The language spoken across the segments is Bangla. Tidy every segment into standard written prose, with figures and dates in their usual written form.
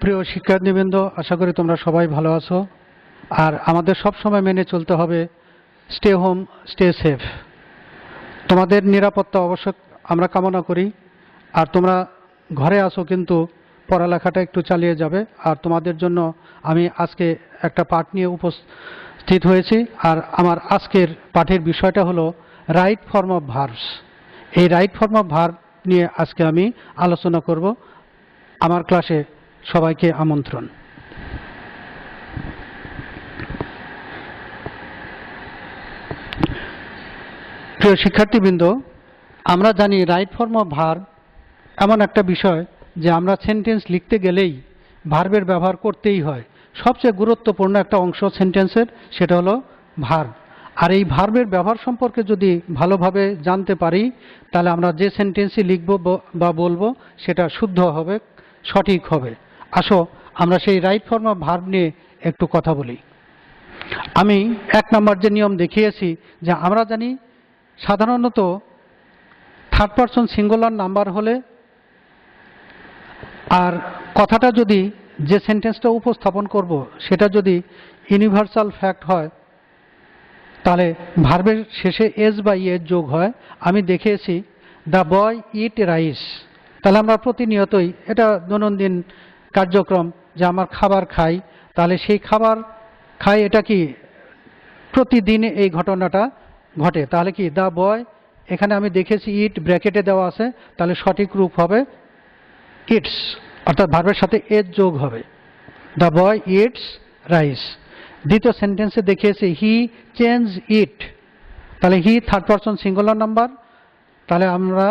প্রিয় শিক্ষার্থীবৃন্দ, আশা করি তোমরা সবাই ভালো আছো। আর আমাদের সব সময় মেনে চলতে হবে স্টে হোম স্টে সেফ। তোমাদের নিরাপত্তা অবশ্য আমরা কামনা করি। আর তোমরা ঘরে আসো, কিন্তু পড়ালেখাটা একটু চালিয়ে যাবে। আর তোমাদের জন্য আমি আজকে একটা পাঠ নিয়ে উপস্থিত হয়েছি। আর আমার আজকের পাঠের বিষয়টা হলো রাইট ফর্ম অফ ভার্বস। এই রাইট ফর্ম অফ ভার্ব নিয়ে আজকে আমি আলোচনা করব। আমার ক্লাসে সবাইকে আমন্ত্রণ। প্রিয় শিক্ষার্থীবৃন্দ, আমরা জানি রাইট ফর্ম অফ ভার্ব এমন একটা বিষয় যে আমরা সেন্টেন্স লিখতে গেলেই ভার্বের ব্যবহার করতেই হয়। সবচেয়ে গুরুত্বপূর্ণ একটা অংশ সেন্টেন্সের, সেটা হলো ভার্ব। আর এই ভার্বের ব্যবহার সম্পর্কে যদি ভালোভাবে জানতে পারি, তাহলে আমরা যে সেন্টেন্সই লিখব বা বলবো সেটা শুদ্ধ হবে, সঠিক হবে। আসো আমরা সেই রাইট ফর্ম অফ ভার্ব নিয়ে একটু কথা বলি। আমি 1 নম্বর যে নিয়ম দেখিয়েছি, যে আমরা জানি সাধারণত থার্ড পারসন সিঙ্গুলার নাম্বার হলে আর কথাটা যদি, যে সেন্টেন্সটা উপস্থাপন করব সেটা যদি ইউনিভার্সাল ফ্যাক্ট হয়, তাহলে ভার্বের শেষে এস বা ইয়ের যোগ হয়। আমি দেখিয়েছি দ্য বয় ইট রাইস। তাহলে আমরা প্রতিনিয়তই, এটা দৈনন্দিন কার্যক্রম, যে আমার খাবার খাই, তাহলে সেই খাবার খাই, এটা কি প্রতিদিন এই ঘটনাটা ঘটে। তাহলে কি দ্য বয়, এখানে আমি দেখেছি ইট ব্র্যাকেটে দেওয়া আছে, তাহলে সঠিক রূপ হবে ইটস, অর্থাৎ ভার্বের সাথে এর যোগ হবে। The boy eats rice. দ্বিতীয় সেন্টেন্সে দেখিয়েছি হি চেঞ্জ ইট, তাহলে he third person singular number, তাহলে আমরা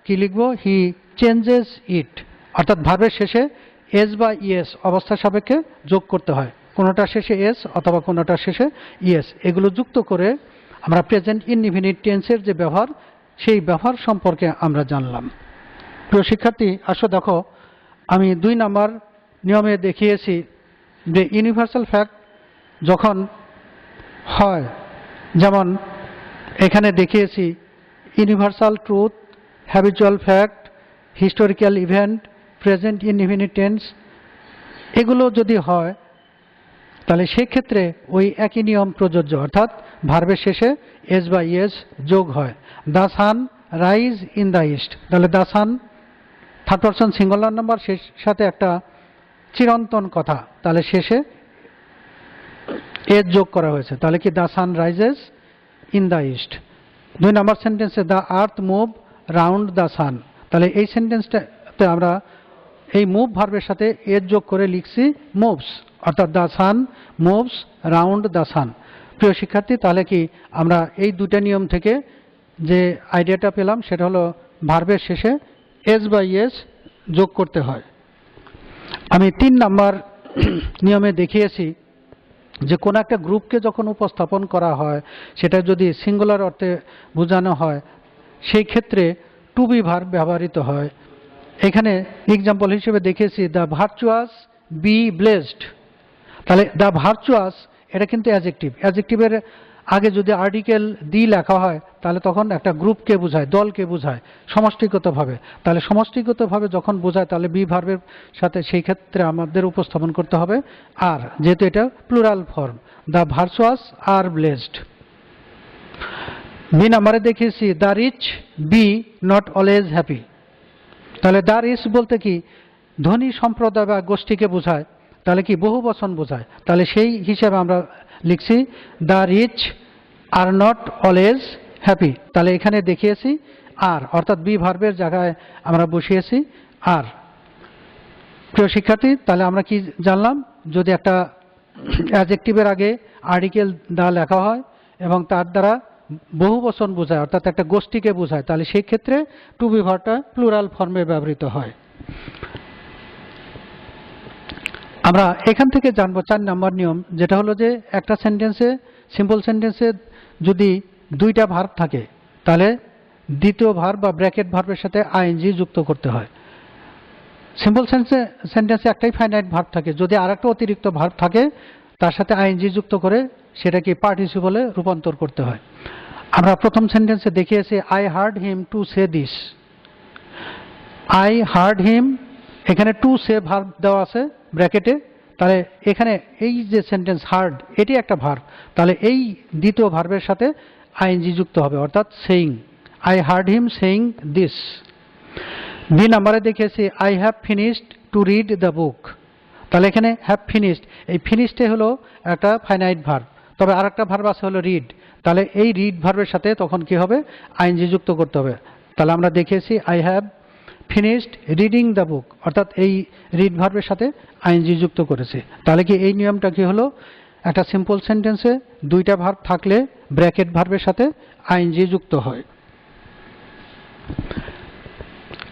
কি লিখব, হি চেঞ্জেস ইট, অর্থাৎ ভার্বের শেষে এস বা ইএস অবস্থা সাপেক্ষে যোগ করতে হয়। কোনোটার শেষে এস অথবা কোনোটার শেষে ইএস, এগুলো যুক্ত করে আমরা প্রেজেন্ট ইনডিফিনিট টেন্সের যে ব্যবহার, সেই ব্যবহার সম্পর্কে আমরা জানলাম। প্রিয় শিক্ষার্থী, আসো দেখো, আমি 2 নম্বর নিয়মে দেখিয়েছি যে ইউনিভার্সাল ফ্যাক্ট যখন হয়, যেমন এখানে দেখিয়েছি universal truth, habitual fact, historical event, present indefinite tense, এগুলো যদি হয় তাহলে সেক্ষেত্রে ওই একই নিয়ম প্রযোজ্য, অর্থাৎ ভার্বের শেষে এস বা ইয়েস যোগ হয়। The sun rise in the east, তাহলে the sun third person singular number, সাথে একটা চিরন্তন কথা, তাহলে শেষে এস যোগ করা হয়েছে, তাহলে কি the sun rises in the east. 2 নম্বর সেন্টেন্সে the earth move round the sun, তাহলে এই সেন্টেন্সটাতে আমরা এই মুভ ভার্বের সাথে এস যোগ করে লিখছি মুভস, অর্থাৎ the sun moves round the sun. প্রিয় শিক্ষার্থী, তাহলে কি আমরা এই 2টা নিয়ম থেকে যে আইডিয়াটা পেলাম, সেটা হলো ভার্বের শেষে এস বা ইয়েস যোগ করতে হয়। আমি 3 নম্বর নিয়মে দেখিয়েছি যে কোনো একটা গ্রুপকে যখন উপস্থাপন করা হয়, সেটা যদি সিঙ্গুলার অর্থে বোঝানো হয়, সেই ক্ষেত্রে টু বি ভার্ব ব্যবহৃত হয়। এখানে এক্সাম্পল হিসেবে দেখিয়েছি দ্য ভার্চুয়াস বি ব্লেসড, তাহলে দ্য ভার্চুয়াস এটা কিন্তু অ্যাডজেক্টিভ, অ্যাডজেক্টিভের আগে যদি আর্টিকেল দি লেখা হয়, তাহলে তখন একটা গ্রুপকে বোঝায়, দলকে বোঝায় সমষ্টিগতভাবে। তাহলে সমষ্টিগতভাবে যখন বোঝায়, তাহলে বি ভার্বের সাথে সেই ক্ষেত্রে আমাদের উপস্থাপন করতে হবে আর, যেহেতু এটা plural form, the virtuous are blessed. B নাম্বারে দেখিয়েছি the rich be not always happy, তাহলে দ্য রিচ বলতে কি ধনী সম্প্রদায় বা গোষ্ঠীকে বোঝায়, তাহলে কি বহু বচন বোঝায়, তাহলে সেই হিসেবে আমরা লিখছি the rich are not always happy. তাহলে এখানে দেখিয়েছি আর, অর্থাৎ বি ভার্বের জায়গায় আমরা বসিয়েছি আর। প্রিয় শিক্ষার্থী, তাহলে আমরা কি জানলাম, যদি একটা অ্যাডজেক্টিভের আগে আর্টিকেল দা লেখা হয় এবং তার দ্বারা বহু বচন বোঝায়, অর্থাৎ একটা গোষ্ঠীকে বোঝায়, তাহলে সেই ক্ষেত্রে টু বি ভার্বটা প্লুরাল ফর্মে ব্যবহৃত হয়। আমরা এখান থেকে জানবো 4 নম্বর নিয়ম, যেটা হলো যে একটা সেন্টেন্সে, সিম্পল সেন্টেন্সে যদি 2টা ভার্ব থাকে, তাহলে দ্বিতীয় ভার্ব বা ব্র্যাকেট ভার্বের সাথে আইএনজি যুক্ত করতে হয়। সিম্পল সেন্টেন্সে একটাই ফাইনাইট ভার্ব থাকে, যদি আরেকটা অতিরিক্ত ভার্ব থাকে তার সাথে আইএনজি যুক্ত করে সেটাকে পার্টিসিপলে রূপান্তর করতে হয়। আমরা প্রথম সেন্টেন্সে দেখিয়েছি I heard him to say this, I heard হিম এখানে টু সে ভার্ব দেওয়া আছে ব্র্যাকেটে, তাহলে এখানে এই যে সেন্টেন্স হার্ড এটি একটা ভার্ব, তাহলে এই দ্বিতীয় ভার্বের সাথে আইএনজি যুক্ত হবে, অর্থাৎ saying. I heard him saying this. B নাম্বারে দেখেছি I have finished to read the book. তাহলে এখানে হ্যাভ ফিনিশড, এই ফিনিশডে হলো একটা ফাইনাইট ভার্ব, তবে আর একটা ভার্ব আছে হলো রিড। তাহলে এই রিড ভার্বের সাথে তখন কি হবে, আইএনজি যুক্ত করতে হবে। তাহলে আমরা দেখেছি I have finished reading the book, অর্থাৎ এই রিড ভার্বের সাথে আইএনজি যুক্ত করেছি। তাহলে কি এই নিয়মটা কি হলো, একটা সিম্পল সেন্টেন্সে দুইটা ভার্ব থাকলে ব্র্যাকেট ভার্বের সাথে আইএনজি যুক্ত হয়।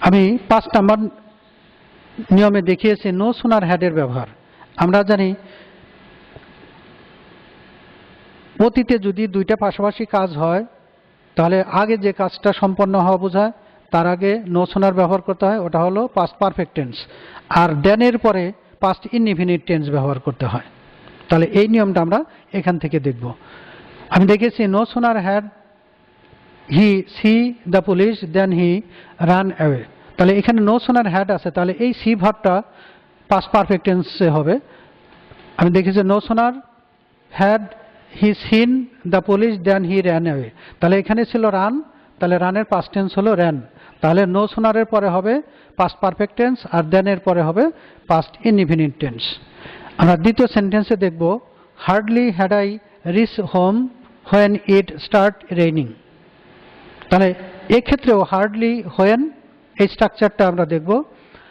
আমি 5 নাম্বার নিয়মে দেখিয়েছি নো সুনার হ্যাডের ব্যবহার। আমরা জানি অতীতে যদি দুইটা পাশাপাশি কাজ হয় তাহলে আগে যে কাজটা সম্পন্ন হওয়া বোঝায় তার আগে নো সুনার ব্যবহার করতে হয়, ওটা হলো পাস্ট পারফেক্ট টেন্স। আর দেনের পরে পাস্ট ইনডিফিনিট টেন্স ব্যবহার করতে হয়। তাহলে এই নিয়মটা আমরা এখান থেকে দেখব। আমি দেখেছি no sooner had he see the police then he run away. তাহলে এখানে নো সুনার হ্যাড আছে, তাহলে এই সি ভার্বটা পাস্ট পারফেক্ট টেন্সে হবে। আমি দেখেছি no sooner had he seen the police then he ran away. তাহলে এখানে ছিল রান, তাহলে রানের পাস্ট টেন্স হলো র্যান। তাহলে নো সুনারের পরে হবে পাস্ট পারফেক্ট টেন্স আর দেনের পরে হবে পাস্ট ইনডিফিনিট টেন্স। আমরা দ্বিতীয় সেন্টেন্সে দেখব hardly had I reach home when it start raining. তাহলে এক্ষেত্রেও হার্ডলি হোয়েন এই স্ট্রাকচারটা আমরা দেখব।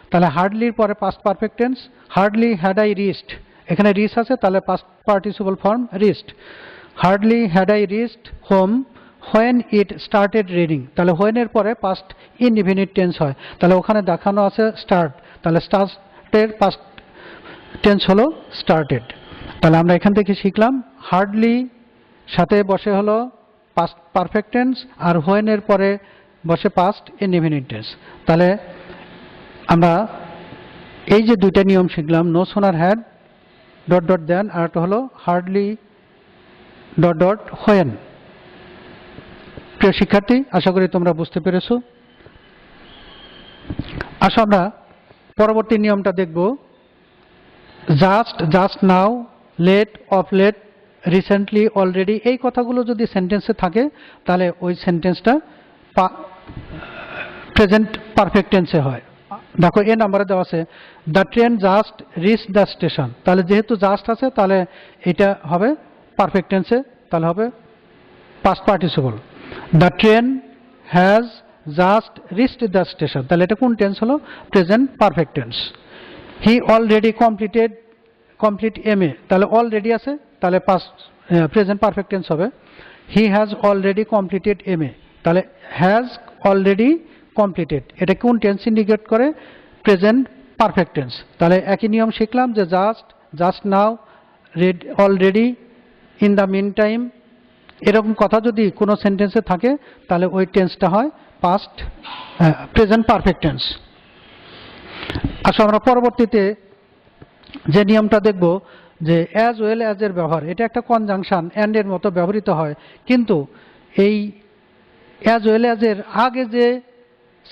তাহলে হার্ডলির পরে past perfect tense, hardly had I reached, এখানে রিচ আছে তাহলে past participle form reached. Hardly had I reached home when it started raining, তাহলে হোয়েনের পরে পাস্ট ইনডিফিনিট টেন্স হয়, তাহলে ওখানে দেখানো আছে স্টার্ট, তাহলে স্টার্টের পাস্ট টেন্স হলো স্টার্টেড। তাহলে আমরা এখান থেকে শিখলাম হার্ডলি সাথে বসে হলো পাস্ট পারফেক্ট টেন্স আর হোয়েনের পরে বসে পাস্ট ইনডিফিনিট টেন্স। তাহলে আমরা এই যে দুইটা নিয়ম শিখলাম no sooner had dot dot then, আর একটা হলো হার্ডলি ডট ডট হোয়েন। প্রিয় শিক্ষার্থী, আশা করি তোমরা বুঝতে পেরেছো। আসো আমরা পরবর্তী নিয়মটা দেখব, just, just now, late, of late, recently, already, এই কথাগুলো যদি সেন্টেন্সে থাকে তাহলে ওই সেন্টেন্সটা প্রেজেন্ট পারফেক্ট টেন্সে হয়। দেখো এ নাম্বারে দেওয়া আছে the train just reach the station. তাহলে যেহেতু জাস্ট আছে তাহলে এটা হবে পারফেক্ট টেন্সে, তাহলে হবে past participle. The train has just reached the station, তাহলে এটা কোন টেন্স হলো, present perfect tense. He already complete MA, তাহলে অলরেডি আছে তাহলে পাস্ট প্রেজেন্ট পারফেক্ট টেন্স হবে। He has already completed MA, তাহলে হ্যাজ অলরেডি কমপ্লিটেড, এটা কোন টেন্স ইন্ডিকেট করে, প্রেজেন্ট পারফেক্ট টেন্স। তাহলে একই নিয়ম শিখলাম যে just, just now, already, in the meantime, এরকম কথা যদি কোনো সেন্টেন্সে থাকে তাহলে ওই টেন্সটা হয় পাস্ট প্রেজেন্ট পারফেক্ট টেন্স। আসলে আমরা পরবর্তীতে যে নিয়মটা দেখব যে অ্যাজ ওয়েল অ্যাজ এর ব্যবহার, এটা একটা কনজাংশন অ্যান্ড এর মতো ব্যবহৃত হয়, কিন্তু এই অ্যাজ ওয়েল অ্যাজ এর আগে যে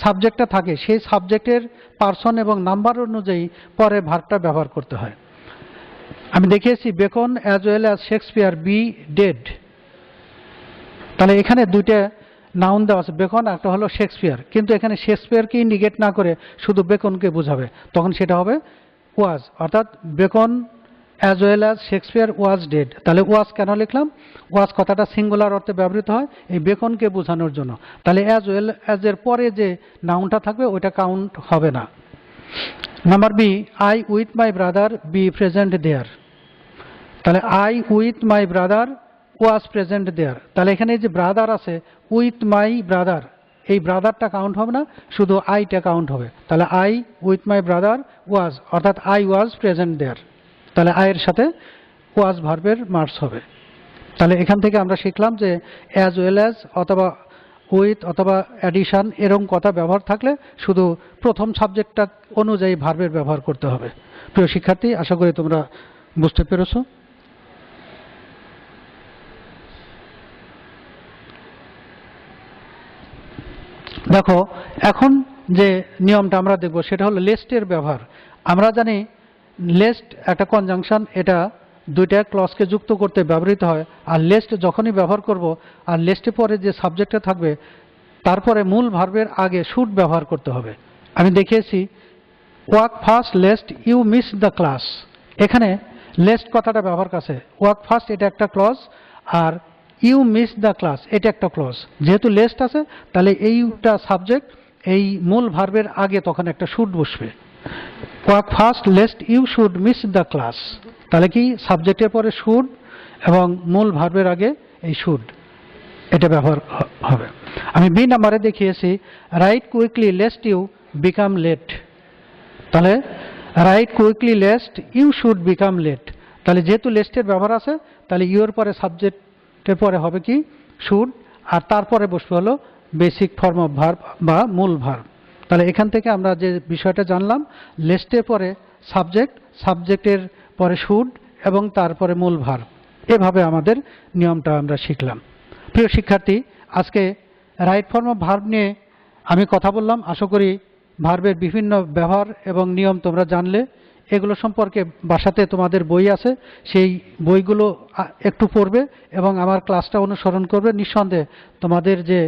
সাবজেক্টটা থাকে সেই সাবজেক্টের পার্সন এবং নাম্বার অনুযায়ী পরে ভার্বটা ব্যবহার করতে হয়। আমি দেখিয়েছি beacon as well as Shakespeare be dead. তাহলে এখানে দুইটা নাউন দেওয়া আছে, বেকন একটা হলো শেক্সপিয়ার, কিন্তু এখানে শেক্সপিয়ারকে ইন্ডিকেট না করে শুধু বেকনকে বোঝাবে, তখন সেটা হবে ওয়াজ, অর্থাৎ beacon as well as Shakespeare was dead. তাহলে ওয়াজ কেন লিখলাম, ওয়াজ কথাটা সিঙ্গুলার অর্থে ব্যবহৃত হয় এই বেকনকে বোঝানোর জন্য। তাহলে অ্যাজ ওয়েল অ্যাজ এর পরে যে নাউনটা থাকবে ওইটা কাউন্ট হবে না। Number B, I with my brother B present there. তাহলে I with my brother was present there, তাহলে এখানে যে ব্রাদার আছে উইথ মাই ব্রাদার, এই ব্রাদারটা কাউন্ট হবে না, শুধু আইটা কাউন্ট হবে। তাহলে আই উইথ মাই ব্রাদার ওয়াজ, অর্থাৎ আই ওয়াজ প্রেজেন্ট দেয়ার, তাহলে আয়ের সাথে ওয়াজ ভার্বের মার্জ হবে। তাহলে এখান থেকে আমরা শিখলাম যে অ্যাজ ওয়েল অ্যাজ অথবা উইথ অথবা অ্যাডিশন এরকম কথা ব্যবহার থাকলে শুধু প্রথম সাবজেক্টটা অনুযায়ী ভার্বের ব্যবহার করতে হবে। প্রিয় শিক্ষার্থী, আশা করি তোমরা বুঝতে পেরেছো। দেখো এখন যে নিয়মটা আমরা দেখব সেটা হলো লিস্টের ব্যবহার। আমরা জানি লেস্ট একটা কনজাংশন, এটা দুইটা ক্লজকে যুক্ত করতে ব্যবহৃত হয়। আর লেস্ট যখনই ব্যবহার করব আর লেস্টের পরে যে সাবজেক্টটা থাকবে তারপরে মূল ভার্বের আগে শুড ব্যবহার করতে হবে। আমি দেখিয়েছি walk fast lest you miss the class, এখানে লেস্ট কথাটা ব্যবহার কাছে, ওয়াক ফাস্ট এটা একটা ক্লজ আর ইউ মিস দ্য ক্লাস এটা একটা ক্লজ। যেহেতু লেস্ট আছে তাহলে এইটা সাবজেক্ট, এই মূল ভার্বের আগে তখন একটা শুড বসবে। Walk fast lest you should miss the class, তাহলে কি সাবজেক্টের পরে শুড এবং মূল ভার্বের আগে এই শুড, এটা ব্যবহার হবে। আমি বি নাম্বারে দেখিয়েছি right quickly lest you become late, তাহলে right quickly lest you should become late, তাহলে যেহেতু লেস্টের ব্যবহার আছে তাহলে ইউর পরে সাবজেক্টের পরে হবে কি শুড, আর তারপরে বসবে হলো বেসিক ফর্ম অফ ভার্ব বা মূল ভার্ব। তাহলে এখান থেকে আমরা যে বিষয়টা জানলাম, লেস্টের পরে সাবজেক্ট, সাবজেক্টের পরে শুড এবং তারপরে মূল ভার্ব, এভাবে আমাদের নিয়মটা আমরা শিখলাম। প্রিয় শিক্ষার্থী, আজকে রাইট ফর্ম অফ ভার্ব নিয়ে আমি কথা বললাম। আশা করি ভার্বের বিভিন্ন ব্যবহার এবং নিয়ম তোমরা জানলে। এগুলো সম্পর্কে বাসাতে তোমাদের বই আছে, সেই বইগুলো একটু পড়বে এবং আমার ক্লাসটা অনুসরণ করবে। নিঃসন্দেহে তোমাদের যে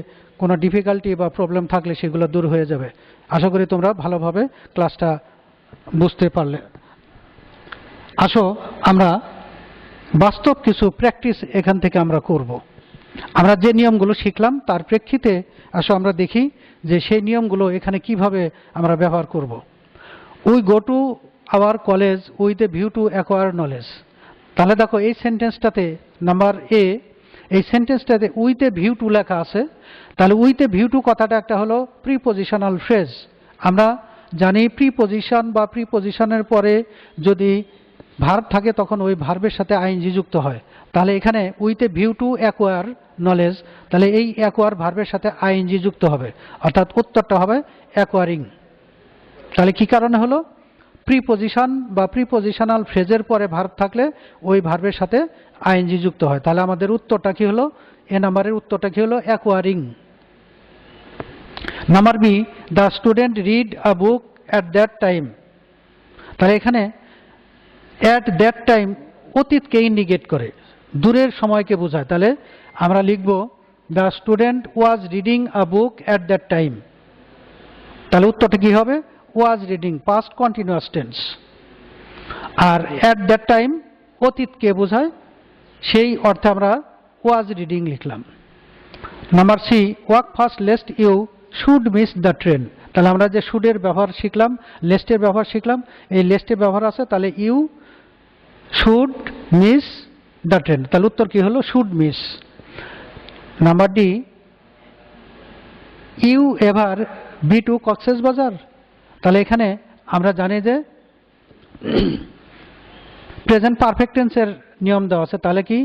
কোনো ডিফিকাল্টি বা প্রবলেম থাকলে সেগুলো দূর হয়ে যাবে। আশা করি তোমরা ভালোভাবে ক্লাসটা বুঝতে পারলে। আসো আমরা বাস্তব কিছু প্র্যাকটিস এখান থেকে আমরা করব। আমরা যে নিয়মগুলো শিখলাম তার প্রেক্ষিতে আসো আমরা দেখি যে সেই নিয়মগুলো এখানে কিভাবে আমরা ব্যবহার করব। We go to our college with a view to acquire knowledge, তাহলে দেখো এই সেন্টেন্সটাতে নাম্বার এ, এই সেন্টেন্সটাতে উইথ এ ভিউ টু লেখা আছে। তাহলে উইথ এ ভিউ টু কথাটা একটা হলো প্রিপজিশনাল ফ্রেজ। আমরা জানি প্রিপজিশন বা প্রিপজিশনের পরে যদি ভার্ব থাকে তখন ওই ভার্বের সাথে আইএনজি যুক্ত হয়। তাহলে এখানে with a view to acquire knowledge, তাহলে এই অ্যাকোয়ার ভার্বের সাথে আইএনজি যুক্ত হবে, অর্থাৎ উত্তরটা হবে অ্যাকোয়ারিং। তাহলে কি কারণে হলো? প্রিপজিশন বা প্রিপজিশনাল ফ্রেজের পরে ভার্ব থাকলে ওই ভার্বের সাথে আইএনজি যুক্ত হয়। তাহলে আমাদের উত্তরটা কি হলো? এ নাম্বারের উত্তরটা কি হলো? Acquiring. Number B, the student read a book at that time, তাহলে এখানে অ্যাট দ্যাট টাইম অতীতকে ইন্ডিকেট করে, দূরের সময়কে বোঝায়। তাহলে আমরা লিখব the student was reading a book at that time, তাহলে উত্তরটা কি হবে? Was reading, past continuous tense. আর অ্যাট দ্যাট টাইম অতীতকে বোঝায়, সেই অর্থে আমরা ওয়াজ রিডিং লিখলাম। Number C, walk fast lest you should miss the train, তাহলে আমরা যে শুডের ব্যবহার শিখলাম, লেস্টের ব্যবহার শিখলাম, এই লেস্টের ব্যবহার আছে, তাহলে you should miss the train, তাহলে উত্তর কি হলো? Should miss. Number D, you ever be to Cox's Bazar, তাহলে এখানে আমরা জানি যে প্রেজেন্ট পারফেক্ট টেন্সের নিয়ম দেওয়া আছে। তাহলে কি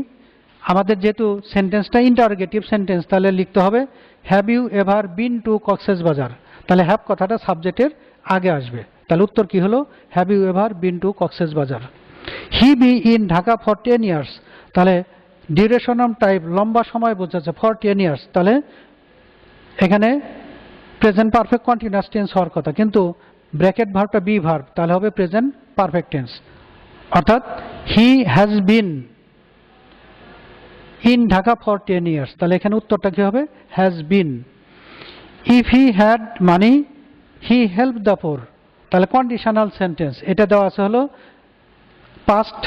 আমাদের যেহেতু সেন্টেন্সটা ইন্টারোগেটিভ সেন্টেন্স, তাহলে লিখতে হবে have you ever been to Cox's Bazar, তাহলে হ্যাভ কথাটা সাবজেক্টের আগে আসবে। তাহলে উত্তর কি হলো? Have you ever been to Cox's Bazar. He be in Dhaka for 10 years, তাহলে ডিউরেশন অফ টাইম লম্বা সময় বোঝাচ্ছে, ফর 10 ইয়ার্স, তাহলে এখানে প্রেজেন্ট পারফেক্ট কন্টিনিউয়াস টেন্স হওয়ার কথা, কিন্তু ব্র্যাকেট ভার্বটা বি ভার্ব, তাহলে হবে প্রেজেন্ট পারফেক্ট টেন্স, অর্থাৎ he has been in Dhaka for 10 years, তাহলে এখানে উত্তরটা কি হবে? Has been. If he had money he help the poor, তাহলে কন্ডিশনাল সেন্টেন্স, এটা দেওয়া আছে হলো past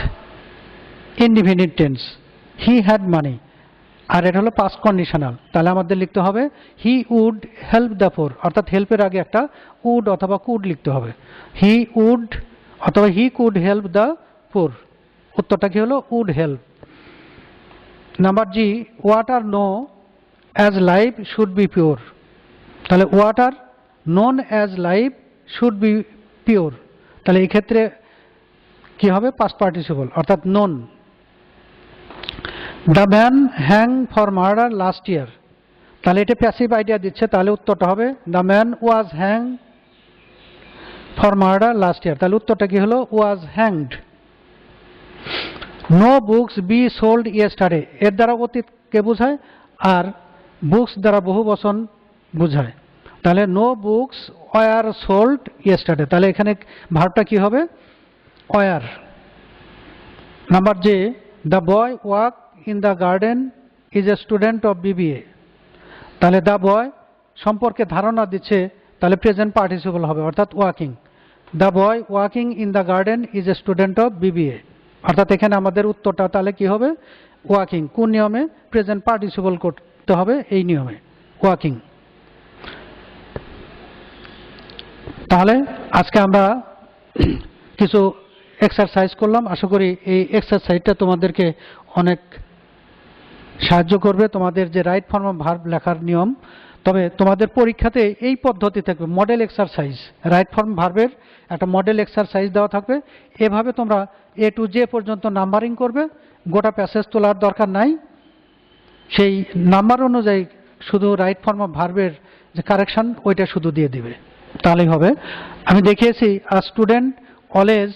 indefinite tense, he had money, আর এটা হলো পাস্ট কন্ডিশনাল, তাহলে আমাদের লিখতে হবে he would help the poor, অর্থাৎ হেল্পের আগে একটা উড অথবা কুড লিখতে হবে, হি উড অথবা he could help the poor, উত্তরটা কি হলো? Would help. Number G, water know as life should be pure, তাহলে water known as life should be pure, তাহলে এই ক্ষেত্রে কি হবে? পাস্ট পার্টিসিপল, অর্থাৎ known. The man hang for murder last year, তাহলে এটা প্যাসিভ আইডিয়া দিচ্ছে, তাহলে উত্তরটা হবে the man was hang for murder last year, তাহলে উত্তরটা কি হলো? Was hanged. No books B sold yesterday, এর দ্বারা অতীতকে বোঝায় আর বুকস দ্বারা বহু বচন বোঝায়, তাহলে no books were sold yesterday, তাহলে এখানে ভার্বটা কি হবে? Were. Number J, the boy walk in the garden is a student of BBA, তাহলে দ্য বয় সম্পর্কে ধারণা দিচ্ছে, তাহলে প্রেজেন্ট পার্টিসিপল হবে, অর্থাৎ walking. The boy walking in the garden is a student of BBA, অর্থাৎ এখানে আমাদের উত্তরটা তাহলে কি হবে? ওয়াকিং। কোন নিয়মে? প্রেজেন্ট পার্টিসিপল করতে হবে, এই নিয়মে, ওয়াকিং। তাহলে আজকে আমরা কিছু এক্সারসাইজ করলাম, আশা করি এই এক্সারসাইজটা তোমাদেরকে অনেক সাহায্য করবে তোমাদের যে রাইট ফর্ম অফ ভার্ব লেখার নিয়ম। তবে তোমাদের পরীক্ষাতে এই পদ্ধতি থাকবে, মডেল এক্সারসাইজ, রাইট ফর্ম ভার্বের একটা মডেল এক্সারসাইজ দেওয়া থাকবে। এভাবে তোমরা এ টু জে পর্যন্ত নাম্বারিং করবে, গোটা প্যাসেজ তোলার দরকার নাই, সেই নাম্বার অনুযায়ী শুধু রাইট ফর্ম অফ ভার্বের যে কারেকশন ওইটা শুধু দিয়ে দিবে, তাহলেই হবে। আমি দেখিয়েছি আ স্টুডেন্ট অলওয়েজ,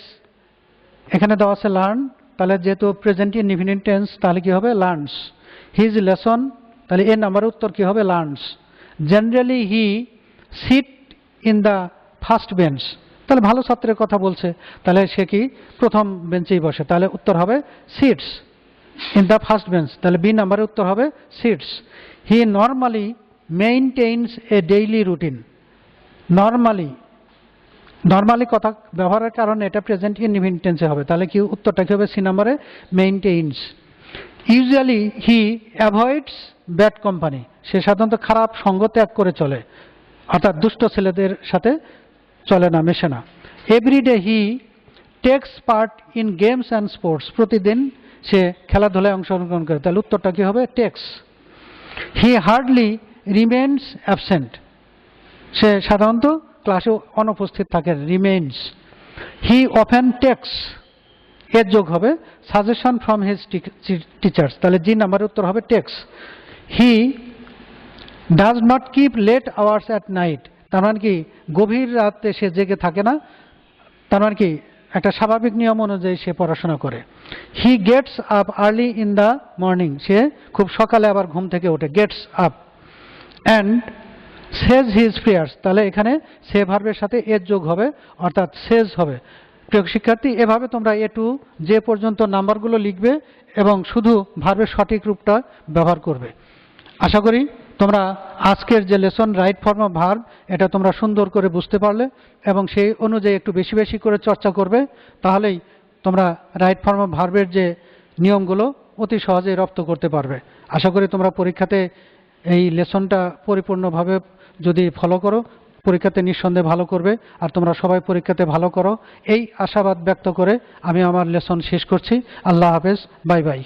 এখানে দেওয়া আছে লার্ন, তাহলে যেহেতু প্রেজেন্ট ইনডিফিনিট টেন্স তাহলে কি হবে? লার্নস। হিজ লেসন, তাহলে এর নাম্বারের উত্তর কি হবে? Learns. Generally he sit in the first bench, তাহলে ভালো ছাত্রের কথা বলছে, তাহলে সে কি প্রথম বেঞ্চেই বসে, তাহলে উত্তর হবে sits in the first bench, তাহলে বি নাম্বারের উত্তর হবে sits. He normally maintains a daily routine, normally, normally কথা ব্যবহারের কারণে এটা প্রেজেন্ট ইনডিফিনিট টেন্সে হবে, তাহলে কি উত্তরটা কি হবে? সি নাম্বারে, মেইনটেইনস। ইউজুয়ালি হি অ্যাভয়েডস ব্যাড কোম্পানি, সে সাধারণত খারাপ সঙ্গ ত্যাগ করে চলে, অর্থাৎ দুষ্ট ছেলেদের সাথে চলে না, মেশে না। Everyday he takes part in games and sports, প্রতিদিন সে খেলাধুলায় অংশগ্রহণ করে, তাহলে উত্তরটা কি হবে? Takes. He hardly remains absent, সে সাধারণত ক্লাসে অনুপস্থিত থাকে, রিমেইনস। হি অফেন টেক্স, এর যোগ হবে সাজেশন ফ্রম হিজ টিচার্স, তাহলে জি নাম্বারের উত্তর হবে takes. He does not keep late hours at night, তার মানে কি গভীর রাতে সে জেগে থাকে না, তার মানে কি একটা স্বাভাবিক নিয়ম অনুযায়ী সে পড়াশোনা করে। He gets up early in the morning, সে খুব সকালে আবার ঘুম থেকে ওঠে, gets up. And says his prayers, তাহলে এখানে সে ভার্বের সাথে এর যোগ হবে, অর্থাৎ সেজ হবে। প্রিয় শিক্ষার্থী, এভাবে তোমরা এ টু যে পর্যন্ত নাম্বারগুলো লিখবে এবং শুধু ভার্বের সঠিক রূপটা ব্যবহার করবে। আশা করি তোমরা আজকের যে lesson right form of verb, এটা তোমরা সুন্দর করে বুঝতে পারলে এবং সেই অনুযায়ী একটু বেশি বেশি করে চর্চা করবে, তাহলেই তোমরা রাইট ফর্ম অফ ভার্বের যে নিয়মগুলো অতি সহজেই রপ্ত করতে পারবে। আশা করি তোমরা পরীক্ষাতে এই লেসনটা পরিপূর্ণভাবে যদি ফলো করো, পরীক্ষাতে নিঃসন্দেহে ভালো করবে। আর তোমরা সবাই পরীক্ষাতে ভালো করো, এই আশাবাদ ব্যক্ত করে আমি আমার লেসন শেষ করছি। আল্লাহ হাফেজ, বাই বাই।